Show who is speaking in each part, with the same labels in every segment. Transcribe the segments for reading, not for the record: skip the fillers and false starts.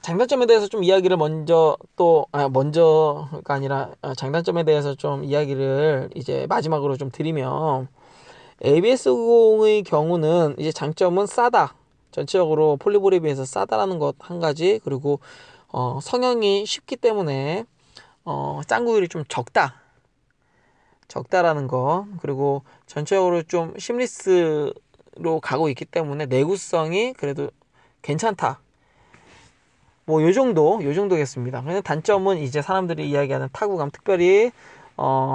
Speaker 1: 장단점에 대해서 좀 이야기를 먼저가 아니라, 장단점에 대해서 좀 이야기를 이제 마지막으로 좀 드리면, ABS-90의 경우는 이제 장점은 싸다. 전체적으로 폴리볼에 비해서 싸다라는 것 한 가지, 그리고, 성형이 쉽기 때문에, 짱구율이 좀 적다라는 거, 그리고 전체적으로 좀 심리스로 가고 있기 때문에 내구성이 그래도 괜찮다. 뭐 요 정도겠습니다. 근데 단점은 이제 사람들이 이야기하는 타구감, 특별히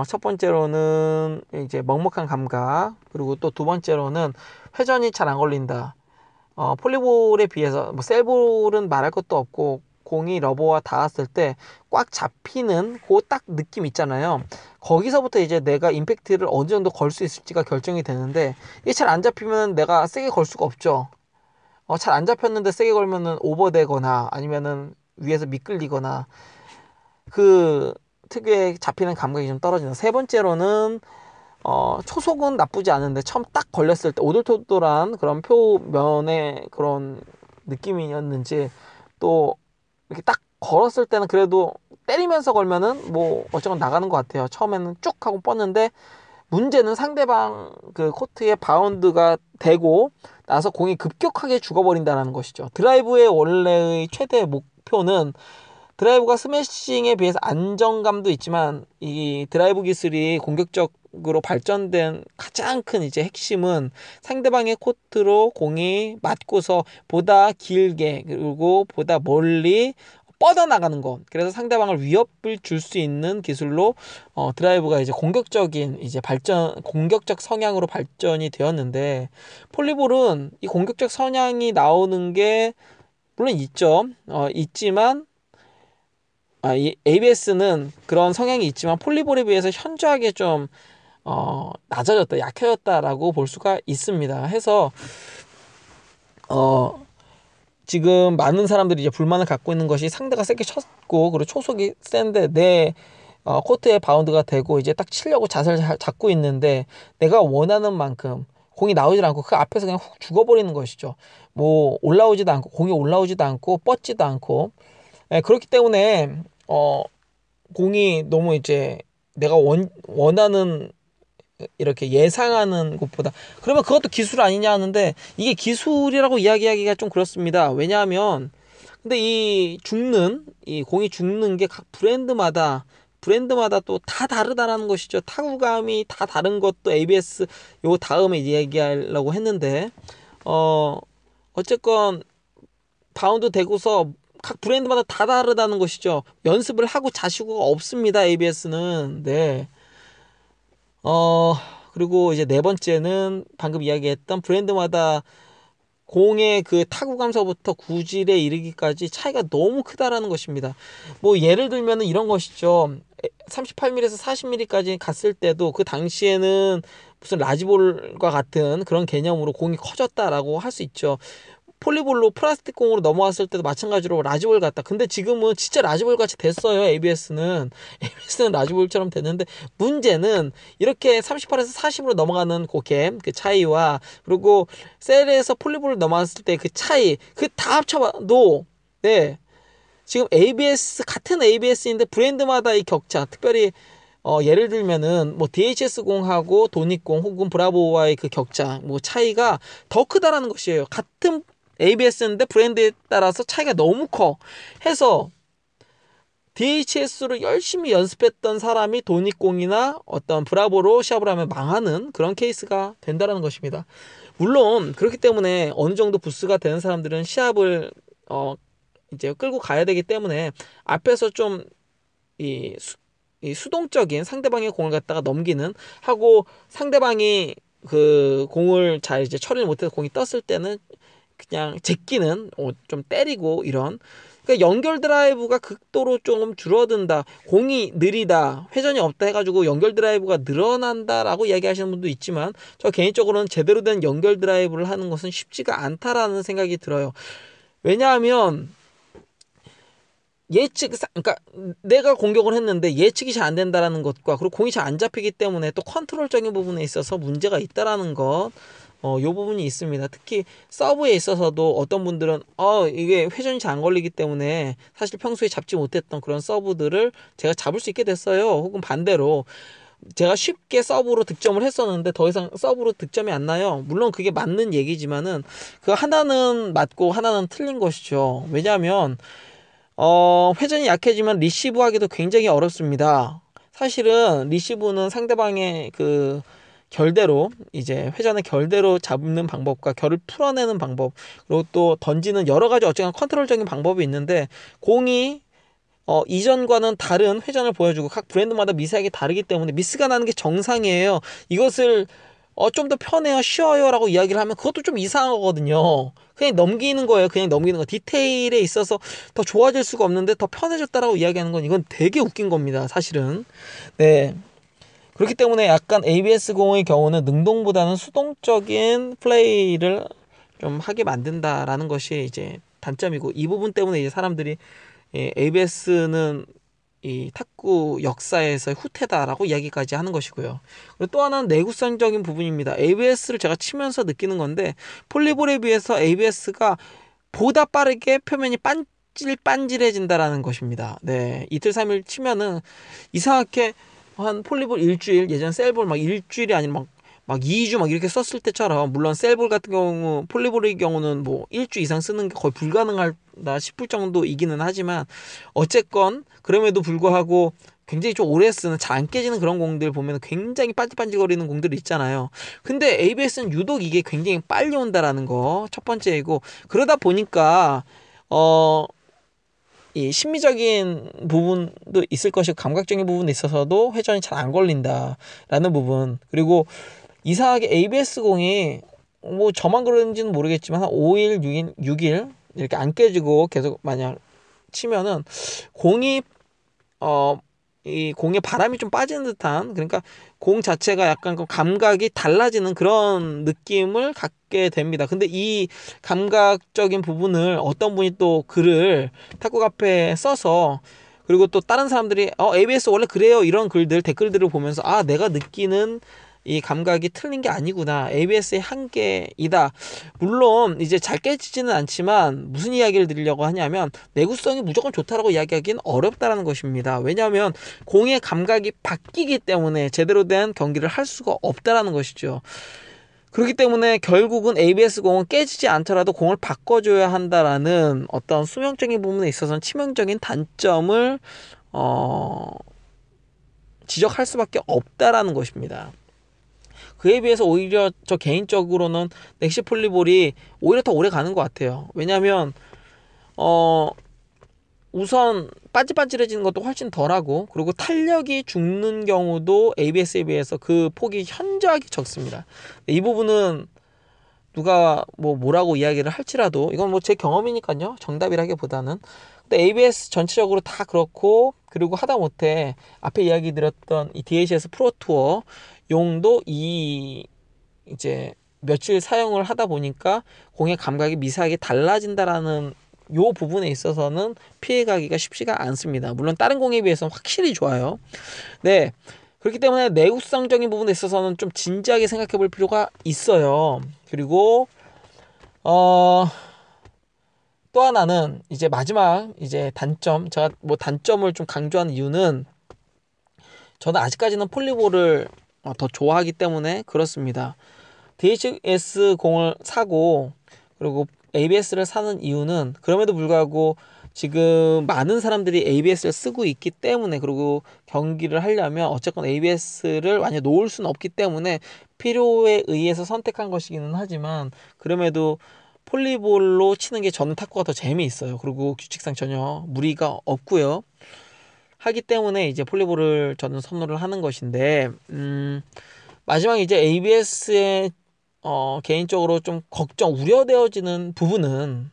Speaker 1: 첫 번째로는 이제 먹먹한 감각, 그리고 또 두 번째로는 회전이 잘 안 걸린다. 폴리볼에 비해서 뭐 셀볼은 말할 것도 없고, 공이 러버와 닿았을 때 꽉 잡히는 그 딱 느낌 있잖아요. 거기서부터 이제 내가 임팩트를 어느 정도 걸 수 있을지가 결정이 되는데, 이게 잘 안 잡히면 내가 세게 걸 수가 없죠. 잘 안 잡혔는데 세게 걸면은 오버되거나 아니면은 위에서 미끌리거나, 그 특유의 잡히는 감각이 좀 떨어진다. 세 번째로는 초속은 나쁘지 않은데 처음 딱 걸렸을 때 오돌토돌한 그런 표면의 그런 느낌이었는지, 또 이렇게 딱 걸었을 때는 그래도 때리면서 걸면은 뭐 어쨌건 나가는 것 같아요. 처음에는 쭉 하고 뻗는데, 문제는 상대방 그 코트에 바운드가 되고 나서 공이 급격하게 죽어버린다는 것이죠. 드라이브의 원래의 최대 목표는, 드라이브가 스매싱에 비해서 안정감도 있지만 이 드라이브 기술이 공격적으로 발전된 가장 큰 이제 핵심은 상대방의 코트로 공이 맞고서 보다 길게 그리고 보다 멀리 뻗어나가는 것. 그래서 상대방을 위협을 줄 수 있는 기술로 드라이브가 이제 공격적 성향으로 발전이 되었는데, 폴리볼은 이 공격적 성향이 나오는 게 물론 있죠. 있지만, 이 ABS는 그런 성향이 있지만 폴리볼에 비해서 현저하게 좀 낮아졌다, 약해졌다라고 볼 수가 있습니다. 해서 어, 지금 많은 사람들이 이제 불만을 갖고 있는 것이, 상대가 세게 쳤고 그리고 초속이 센데 내 코트에 바운드가 되고 이제 딱 치려고 자세를 잘 잡고 있는데 내가 원하는 만큼 공이 나오질 않고 그 앞에서 그냥 훅 죽어버리는 것이죠. 뭐 올라오지도 않고, 공이 올라오지도 않고 뻗지도 않고. 그렇기 때문에 공이 너무 이제 내가 원하는, 이렇게 예상하는 것보다, 그러면 그것도 기술 아니냐 하는데, 이게 기술이라고 이야기하기가 좀 그렇습니다. 왜냐하면 근데 이 공이 죽는 게 각 브랜드마다 또 다 다르다라는 것이죠. 타구감이 다 다른 것도 ABS 요 다음에 얘기하려고 했는데, 어 어쨌건 바운드 되고서 각 브랜드마다 다 다르다는 것이죠. 연습을 하고 자시고가 없습니다, ABS는. 네. 어, 그리고 이제 네 번째는 방금 이야기했던 브랜드마다 공의 그 타구감서부터 구질에 이르기까지 차이가 너무 크다라는 것입니다. 뭐 예를 들면은 이런 것이죠. 38mm에서 40mm까지 갔을 때도 그 당시에는 무슨 라지볼과 같은 그런 개념으로 공이 커졌다라고 할 수 있죠. 폴리볼로 플라스틱 공으로 넘어왔을 때도 마찬가지로 라지볼 같다. 근데 지금은 진짜 라지볼 같이 됐어요. ABS는 라지볼처럼 됐는데, 문제는 이렇게 38에서 40으로 넘어가는 그 차이와, 그리고 셀에서 폴리볼로 넘어왔을 때 그 차이, 그 다 합쳐봐도, 네, 지금 같은 ABS인데 브랜드마다 이 격차, 특별히 예를 들면은 뭐 DHS 공하고 도닉공 혹은 브라보와의 그 격차, 뭐 차이가 더 크다라는 것이에요. 같은 ABS인데 브랜드에 따라서 차이가 너무 커. 해서 DHS로 열심히 연습했던 사람이 도닉공이나 어떤 브라보로 시합을 하면 망하는 그런 케이스가 된다는 것입니다. 물론 그렇기 때문에 어느 정도 부스가 되는 사람들은 시합을 이제 끌고 가야 되기 때문에 앞에서 좀 이 이 수동적인 상대방의 공을 갖다가 넘기는 하고, 상대방이 그 공을 잘 이제 처리를 못해서 공이 떴을 때는 그냥 제끼는, 좀 때리고 이런. 그러니까 연결 드라이브가 극도로 좀 줄어든다, 공이 느리다, 회전이 없다 해가지고 연결 드라이브가 늘어난다라고 이야기하시는 분도 있지만, 저 개인적으로는 제대로 된 연결 드라이브를 하는 것은 쉽지가 않다라는 생각이 들어요. 왜냐하면 그러니까 내가 공격을 했는데 예측이 잘 안 된다라는 것과, 그리고 공이 잘 안 잡히기 때문에 또 컨트롤적인 부분에 있어서 문제가 있다라는 것, 요 부분이 있습니다. 특히 서브에 있어서도 어떤 분들은 이게 회전이 잘 안 걸리기 때문에 사실 평소에 잡지 못했던 그런 서브들을 제가 잡을 수 있게 됐어요. 혹은 반대로 제가 쉽게 서브로 득점을 했었는데 더 이상 서브로 득점이 안 나요. 물론 그게 맞는 얘기지만은 그 하나는 맞고 하나는 틀린 것이죠. 왜냐하면 회전이 약해지면 리시브하기도 굉장히 어렵습니다. 사실은 리시브는 상대방의 그 결대로 이제 회전의 결대로 잡는 방법과 결을 풀어내는 방법, 그리고 또 던지는 여러 가지 어쨌든 컨트롤적인 방법이 있는데, 공이 이전과는 다른 회전을 보여주고 각 브랜드마다 미세하게 다르기 때문에 미스가 나는 게 정상이에요. 이것을 좀 더 편해요, 쉬워요 라고 이야기를 하면 그것도 좀 이상한 거거든요. 그냥 넘기는 거예요. 그냥 넘기는 거. 디테일에 있어서 더 좋아질 수가 없는데 더 편해졌다라고 이야기하는 건 이건 되게 웃긴 겁니다, 사실은. 네. 그렇기 때문에 약간 ABS 공의 경우는 능동보다는 수동적인 플레이를 좀 하게 만든다라는 것이 이제 단점이고, 이 부분 때문에 이제 사람들이 ABS는 이 탁구 역사에서 후퇴다라고 이야기까지 하는 것이고요. 그리고 또 하나는 내구성적인 부분입니다. ABS를 제가 치면서 느끼는 건데, 폴리볼에 비해서 ABS가 보다 빠르게 표면이 반질반질해진다라는 것입니다. 네, 이틀 3일 치면은 이상하게 한 폴리볼 일주일, 예전 셀볼 막 일주일이 아니라 막 2주 막 이렇게 썼을 때처럼, 물론 셀볼 같은 경우 폴리볼의 경우는 뭐 일주 이상 쓰는 게 거의 불가능하다 싶을 정도이기는 하지만, 어쨌건 그럼에도 불구하고 굉장히 좀 오래 쓰는, 잘 안 깨지는 그런 공들 보면 굉장히 반질반질거리는 공들 있잖아요. 근데 ABS는 유독 이게 굉장히 빨리 온다라는 거 첫 번째이고, 그러다 보니까 이 심미적인 부분도 있을 것이고 감각적인 부분에 있어서도 회전이 잘 안 걸린다라는 부분, 그리고 이상하게 ABS 공이 뭐 저만 그런지는 모르겠지만 한 5일, 6일 이렇게 안 깨지고 계속 만약 치면은 공이 이 공에 바람이 좀 빠지는 듯한, 그러니까 공 자체가 약간 그 감각이 달라지는 그런 느낌을 갖게 됩니다. 근데 이 감각적인 부분을 어떤 분이 또 글을 탁구 카페에 써서, 그리고 또 다른 사람들이 ABS 원래 그래요 이런 글들, 댓글들을 보면서 내가 느끼는 이 감각이 틀린 게 아니구나, ABS의 한계이다. 물론 이제 잘 깨지지는 않지만 무슨 이야기를 드리려고 하냐면, 내구성이 무조건 좋다라고 이야기하기는 어렵다라는 것입니다. 왜냐하면 공의 감각이 바뀌기 때문에 제대로 된 경기를 할 수가 없다라는 것이죠. 그렇기 때문에 결국은 ABS 공은 깨지지 않더라도 공을 바꿔줘야 한다라는 어떤 수명적인 부분에 있어서는 치명적인 단점을 지적할 수밖에 없다라는 것입니다. 그에 비해서 오히려 저 개인적으로는 넥시 폴리볼이 오히려 더 오래 가는 것 같아요. 왜냐하면 우선 반질반질해지는 것도 훨씬 덜하고, 그리고 탄력이 죽는 경우도 ABS에 비해서 그 폭이 현저하게 적습니다. 이 부분은 누가 뭐라고 이야기를 할지라도 이건 뭐 제 경험이니까요, 정답이라기보다는. 근데 ABS 전체적으로 다 그렇고, 그리고 하다못해 앞에 이야기 드렸던 이 DHS 프로투어 용도 이제 며칠 사용을 하다 보니까 공의 감각이 미세하게 달라진다라는 요 부분에 있어서는 피해가기가 쉽지가 않습니다. 물론 다른 공에 비해서는 확실히 좋아요. 네, 그렇기 때문에 내구성적인 부분에 있어서는 좀 진지하게 생각해 볼 필요가 있어요. 그리고 또 하나는 이제 마지막 이제 단점, 제가 뭐 단점을 좀 강조하는 이유는, 저는 아직까지는 폴리볼을 더 좋아하기 때문에 그렇습니다. DHS 공을 사고 그리고 ABS를 사는 이유는, 그럼에도 불구하고 지금 많은 사람들이 ABS를 쓰고 있기 때문에, 그리고 경기를 하려면 어쨌건 ABS를 완전히 놓을 수는 없기 때문에 필요에 의해서 선택한 것이기는 하지만, 그럼에도 폴리볼로 치는 게 저는 탁구가 더 재미있어요. 그리고 규칙상 전혀 무리가 없고요. 하기 때문에 이제 폴리볼을 저는 선호를 하는 것인데, 마지막 이제 ABS의 개인적으로 좀 우려되어지는 부분은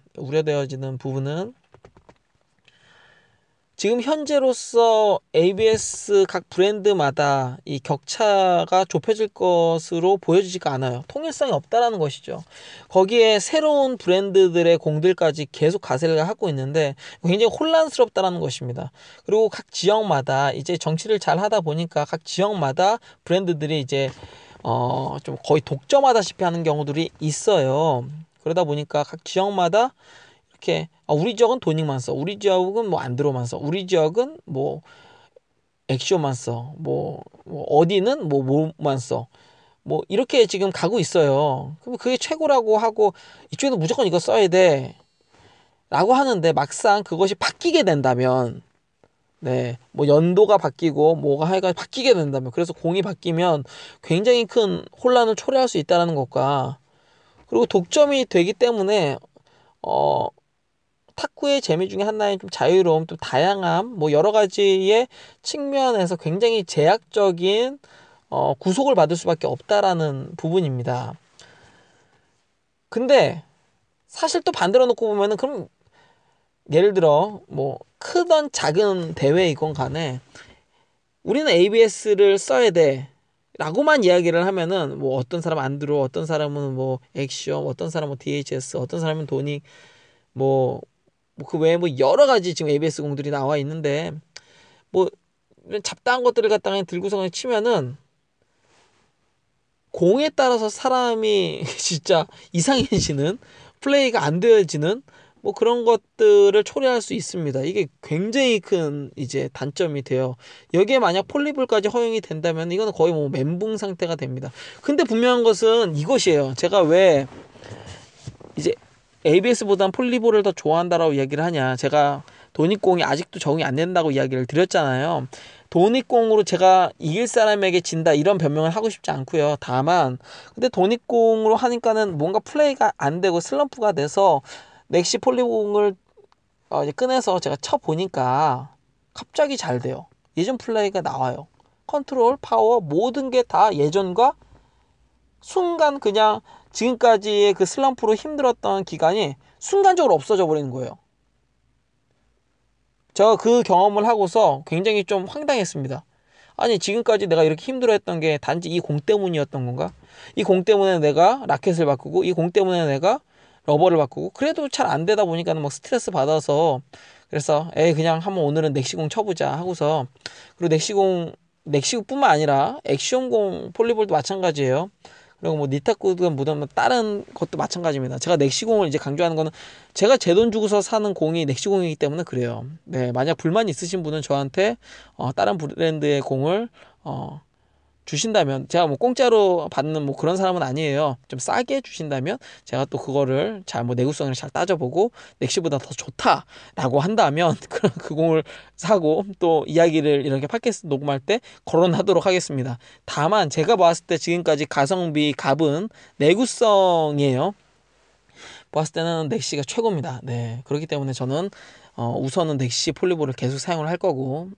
Speaker 1: 지금 현재로서 ABS 각 브랜드마다 이 격차가 좁혀질 것으로 보여지지가 않아요. 통일성이 없다라는 것이죠. 거기에 새로운 브랜드들의 공들까지 계속 가세를 하고 있는데 굉장히 혼란스럽다라는 것입니다. 그리고 각 지역마다 이제 정치를 잘 하다 보니까 각 지역마다 브랜드들이 이제 좀 거의 독점하다시피 하는 경우들이 있어요. 그러다 보니까 각 지역마다 이렇게 우리 지역은 도닉만 써, 우리 지역은 뭐 안드로만 써, 우리 지역은 뭐 엑시오만 써, 뭐 어디는 뭐 뭐만 써, 뭐 이렇게 지금 가고 있어요. 그럼 그게 최고라고 하고 이쪽에도 무조건 이거 써야 돼 라고 하는데, 막상 그것이 바뀌게 된다면, 네, 뭐 연도가 바뀌고 뭐가 하여간 바뀌게 된다면, 그래서 공이 바뀌면 굉장히 큰 혼란을 초래할 수 있다는 것과, 그리고 독점이 되기 때문에 어 탁구의 재미 중에 하나인 좀 자유로움, 또 다양함, 뭐 여러 가지의 측면에서 굉장히 제약적인 구속을 받을 수밖에 없다라는 부분입니다. 근데 사실 또 반대로 놓고 보면은, 그럼 예를 들어 뭐 크던 작은 대회이건 간에 우리는 ABS를 써야 돼 라고만 이야기를 하면은, 뭐 어떤 사람은 안드로, 어떤 사람은 뭐 엑시엄, 어떤 사람은 DHS, 어떤 사람은 도닉, 뭐 그 외에 뭐 여러 가지 지금 ABS 공들이 나와 있는데, 뭐 이런 잡다한 것들을 갖다가 들고서 치면은 공에 따라서 사람이 진짜 이상해지는, 플레이가 안 되어지는 뭐 그런 것들을 초래할 수 있습니다. 이게 굉장히 큰 이제 단점이 돼요. 여기에 만약 폴리볼까지 허용이 된다면 이거는 거의 뭐 멘붕 상태가 됩니다. 근데 분명한 것은 이것이에요. 제가 왜 이제 ABS보단 폴리볼을 더 좋아한다라고 이야기를 하냐. 제가 도닉공이 아직도 적응이 안 된다고 이야기를 드렸잖아요. 도닉공으로 제가 이길 사람에게 진다 이런 변명을 하고 싶지 않고요. 다만 근데 도닉공으로 하니까는 뭔가 플레이가 안 되고 슬럼프가 돼서 넥시 폴리공을 이제 꺼내서 제가 쳐보니까 갑자기 잘 돼요. 예전 플레이가 나와요. 컨트롤, 파워 모든 게 다 예전과 순간 그냥 지금까지의 그 슬럼프로 힘들었던 기간이 순간적으로 없어져 버리는 거예요. 제가 그 경험을 하고서 굉장히 좀 황당했습니다. 아니, 지금까지 내가 이렇게 힘들어했던 게 단지 이 공 때문이었던 건가? 이 공 때문에 내가 라켓을 바꾸고, 이 공 때문에 내가 러버를 바꾸고, 그래도 잘 안 되다 보니까는 막 스트레스 받아서, 그래서 에이 그냥 한번 오늘은 넥시공 쳐보자 하고서, 그리고 넥시공뿐만 아니라 액션공 폴리볼도 마찬가지예요. 그리고 뭐 니타쿠든 뭐든 다른 것도 마찬가지입니다. 제가 넥시공을 이제 강조하는 거는, 제가 제 돈 주고서 사는 공이 넥시공이기 때문에 그래요. 네, 만약 불만 있으신 분은 저한테 다른 브랜드의 공을 주신다면, 제가 뭐 공짜로 받는 뭐 그런 사람은 아니에요. 좀 싸게 주신다면 제가 또 그거를 잘 뭐 내구성을 잘 따져보고 넥시보다 더 좋다라고 한다면 그 공을 사고 또 이야기를 이렇게 팟캐스트 녹음할 때 거론하도록 하겠습니다. 다만 제가 봤을 때 지금까지 가성비 값은 내구성이에요. 봤을 때는 넥시가 최고입니다. 네, 그렇기 때문에 저는 우선은 넥시 폴리볼을 계속 사용을 할 거고,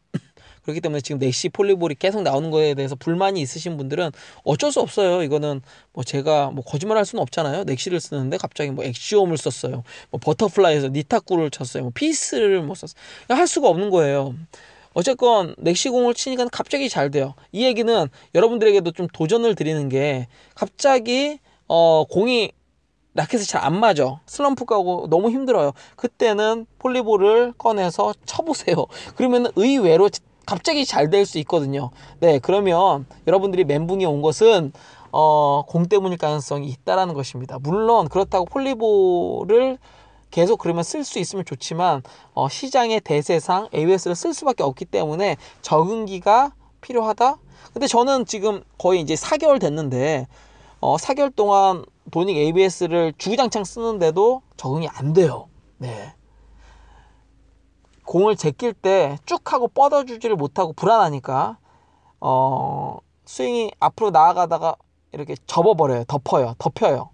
Speaker 1: 그렇기 때문에 지금 넥시 폴리볼이 계속 나오는 거에 대해서 불만이 있으신 분들은 어쩔 수 없어요. 이거는 뭐 제가 뭐 거짓말할 수는 없잖아요. 넥시를 쓰는데 갑자기 뭐 엑시옴을 썼어요. 뭐 버터플라이에서 니타쿠를 쳤어요. 뭐 피스를 뭐 썼어요. 할 수가 없는 거예요. 어쨌건 넥시공을 치니까 갑자기 잘 돼요. 이 얘기는 여러분들에게도 좀 도전을 드리는 게, 갑자기 공이 라켓이 잘 안 맞아, 슬럼프 가고 너무 힘들어요. 그때는 폴리볼을 꺼내서 쳐보세요. 그러면 의외로 갑자기 잘 될 수 있거든요. 네, 그러면 여러분들이 멘붕이 온 것은 공 때문일 가능성이 있다라는 것입니다. 물론 그렇다고 폴리볼을 계속 그러면 쓸 수 있으면 좋지만 시장의 대세상 ABS를 쓸 수밖에 없기 때문에 적응기가 필요하다. 근데 저는 지금 거의 이제 4개월 됐는데 4개월 동안 도닉 ABS를 주구장창 쓰는데도 적응이 안 돼요. 네. 공을 제낄 때 쭉 하고 뻗어주지를 못하고 불안하니까 스윙이 앞으로 나아가다가 이렇게 접어버려요. 덮여요.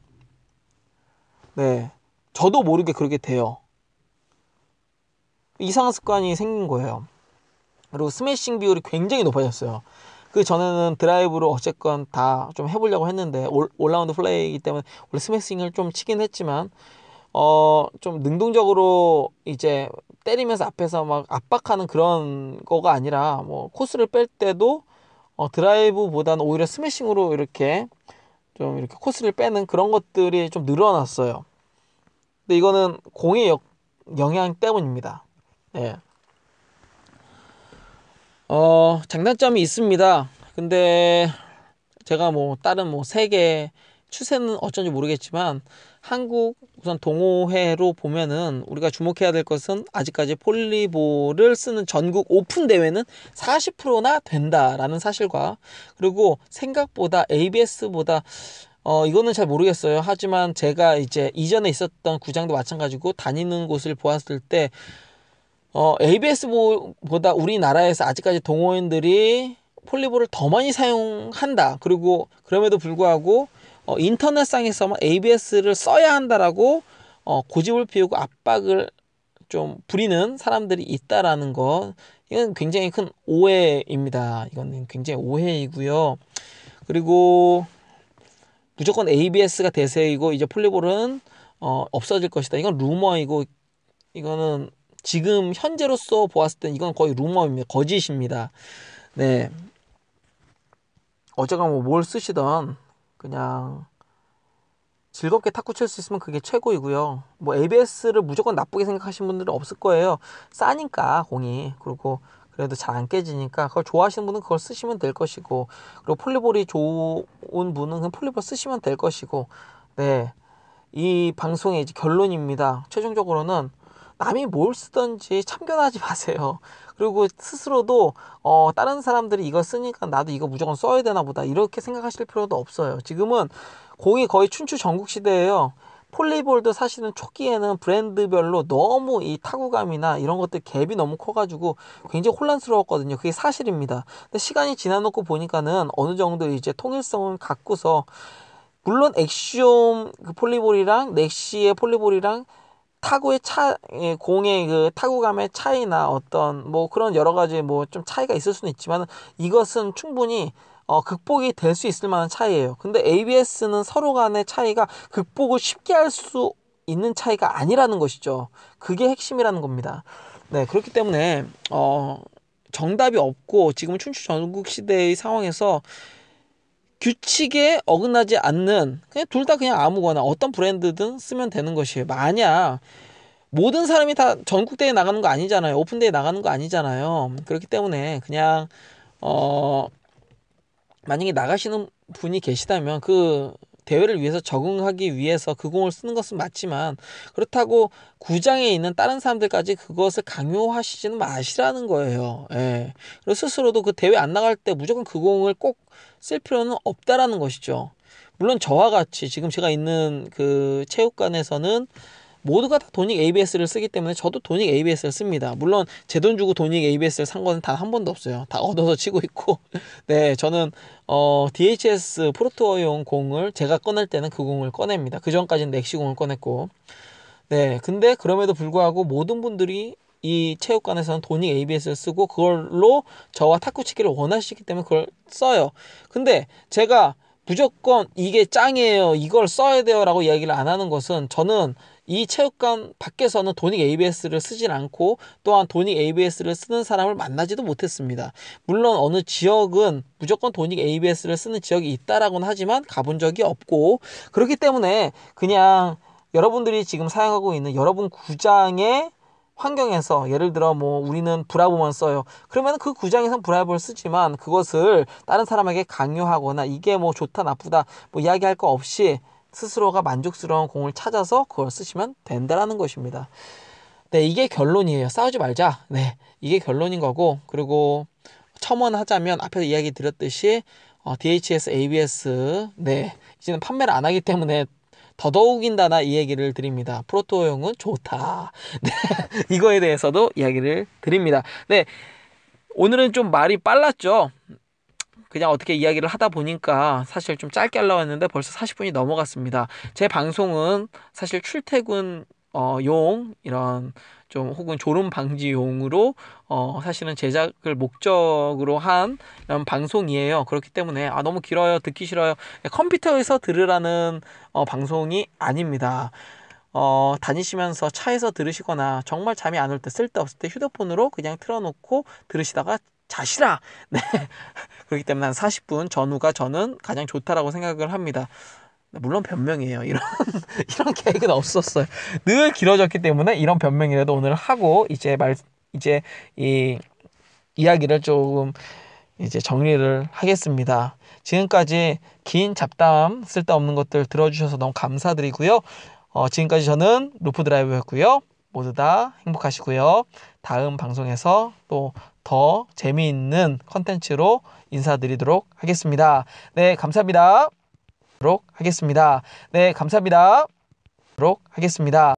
Speaker 1: 네, 저도 모르게 그렇게 돼요. 이상한 습관이 생긴 거예요. 그리고 스매싱 비율이 굉장히 높아졌어요. 그 전에는 드라이브로 어쨌건 다 좀 해보려고 했는데, 올라운드 플레이이기 때문에 원래 스매싱을 좀 치긴 했지만 좀 능동적으로 이제 때리면서 앞에서 막 압박하는 그런 거가 아니라, 뭐 코스를 뺄 때도 드라이브보다는 오히려 스매싱으로 이렇게 좀 이렇게 코스를 빼는 그런 것들이 좀 늘어났어요. 근데 이거는 공의 영향 때문입니다. 네. 장단점이 있습니다. 근데 제가 뭐 다른 뭐 세계 추세는 어쩐지 모르겠지만 한국 우선 동호회로 보면은 우리가 주목해야 될 것은 아직까지 폴리볼을 쓰는 전국 오픈 대회는 40%나 된다라는 사실과, 그리고 생각보다 ABS보다 이거는 잘 모르겠어요. 하지만 제가 이제 이전에 있었던 구장도 마찬가지고 다니는 곳을 보았을 때 ABS보다 우리나라에서 아직까지 동호인들이 폴리볼을 더 많이 사용한다. 그리고 그럼에도 불구하고 인터넷상에서만 ABS를 써야 한다라고 고집을 피우고 압박을 좀 부리는 사람들이 있다라는 거, 이건 굉장히 큰 오해입니다. 이건 굉장히 오해이고요. 그리고 무조건 ABS가 대세이고 이제 폴리볼은 없어질 것이다. 이건 루머이고, 이거는 지금 현재로서 보았을 땐 이건 거의 루머입니다. 거짓입니다. 네. 어제가 뭐 뭘 쓰시던 그냥 즐겁게 탁구 칠 수 있으면 그게 최고이고요. 뭐 ABS를 무조건 나쁘게 생각하시는 분들은 없을 거예요. 싸니까 공이. 그리고 그래도 잘 안 깨지니까 그걸 좋아하시는 분은 그걸 쓰시면 될 것이고, 그리고 폴리볼이 좋은 분은 그냥 폴리볼 쓰시면 될 것이고. 네. 이 방송의 이제 결론입니다. 최종적으로는 남이 뭘 쓰든지 참견하지 마세요. 그리고 스스로도 다른 사람들이 이거 쓰니까 나도 이거 무조건 써야 되나 보다 이렇게 생각하실 필요도 없어요. 지금은 공이 거의 춘추 전국 시대예요. 폴리볼도 사실은 초기에는 브랜드별로 너무 이 타구감이나 이런 것들 갭이 너무 커가지고 굉장히 혼란스러웠거든요. 그게 사실입니다. 근데 시간이 지나놓고 보니까는 어느 정도 이제 통일성을 갖고서, 물론 엑시움 그 폴리볼이랑 넥시의 폴리볼이랑 타구의 공의 그 타구감의 차이나 어떤 뭐 그런 여러 가지 뭐 좀 차이가 있을 수는 있지만 이것은 충분히 극복이 될 수 있을 만한 차이예요. 근데 ABS는 서로 간의 차이가 극복을 쉽게 할 수 있는 차이가 아니라는 것이죠. 그게 핵심이라는 겁니다. 네, 그렇기 때문에 정답이 없고 지금 춘추 전국 시대의 상황에서 규칙에 어긋나지 않는, 그냥 둘 다 그냥 아무거나 어떤 브랜드든 쓰면 되는 것이에요. 만약 모든 사람이 다 전국대회 나가는 거 아니잖아요. 오픈대회 나가는 거 아니잖아요. 그렇기 때문에 그냥 만약에 나가시는 분이 계시다면 그 대회를 위해서 적응하기 위해서 그 공을 쓰는 것은 맞지만, 그렇다고 구장에 있는 다른 사람들까지 그것을 강요하시지는 마시라는 거예요. 예. 그리고 스스로도 그 대회 안 나갈 때 무조건 그 공을 꼭 쓸 필요는 없다라는 것이죠. 물론 저와 같이 지금 제가 있는 그 체육관에서는 모두가 다 도닉 ABS를 쓰기 때문에 저도 도닉 ABS를 씁니다. 물론 제 돈 주고 도닉 ABS를 산 거는 단 한 번도 없어요. 다 얻어서 치고 있고. 네, 저는 DHS 프로토어용 공을 제가 꺼낼 때는 그 공을 꺼냅니다. 그 전까지는 넥시 공을 꺼냈고. 네, 근데 그럼에도 불구하고 모든 분들이 이 체육관에서는 도닉 ABS를 쓰고 그걸로 저와 탁구 치기를 원하시기 때문에 그걸 써요. 근데 제가 무조건 이게 짱이에요, 이걸 써야 돼요 라고 이야기를 안 하는 것은, 저는 이 체육관 밖에서는 도닉 ABS를 쓰진 않고 또한 도닉 ABS를 쓰는 사람을 만나지도 못했습니다. 물론 어느 지역은 무조건 도닉 ABS를 쓰는 지역이 있다라고는 하지만 가본 적이 없고, 그렇기 때문에 그냥 여러분들이 지금 사용하고 있는 여러분 구장의 환경에서, 예를 들어 뭐 우리는 브라보만 써요. 그러면 그 구장에선 브라보를 쓰지만 그것을 다른 사람에게 강요하거나 이게 뭐 좋다 나쁘다 뭐 이야기할 거 없이 스스로가 만족스러운 공을 찾아서 그걸 쓰시면 된다라는 것입니다. 네, 이게 결론이에요. 싸우지 말자. 네, 이게 결론인 거고, 그리고 첨언하자면 앞에서 이야기 드렸듯이 DHS ABS, 네, 이제는 판매를 안 하기 때문에 더더욱인다나 이 얘기를 드립니다. 프로토용은 좋다. 네, 이거에 대해서도 이야기를 드립니다. 네, 오늘은 좀 말이 빨랐죠. 그냥 어떻게 이야기를 하다 보니까 사실 좀 짧게 하려고 했는데 벌써 40분이 넘어갔습니다. 제 방송은 사실 출퇴근 용 이런 좀 혹은 졸음 방지용으로 사실은 제작을 목적으로 한 이런 방송이에요. 그렇기 때문에 너무 길어요, 듣기 싫어요, 컴퓨터에서 들으라는 방송이 아닙니다. 다니시면서 차에서 들으시거나 정말 잠이 안 올 때, 쓸데없을 때 휴대폰으로 그냥 틀어놓고 들으시다가 자시라. 네. 그렇기 때문에 한 40분 전후가 저는 가장 좋다라고 생각을 합니다. 물론 변명이에요. 이런 계획은 없었어요. 늘 길어졌기 때문에 이런 변명이라도 오늘 하고 이제 이 이야기를 조금 이제 정리를 하겠습니다. 지금까지 긴 잡담 쓸데없는 것들 들어주셔서 너무 감사드리고요. 지금까지 저는 루프 드라이버였고요. 모두 다 행복하시고요. 다음 방송에서 또 더 재미있는 컨텐츠로 인사드리도록 하겠습니다. 네, 감사합니다. 하겠습니다. 네, 감사합니다. 하겠습니다.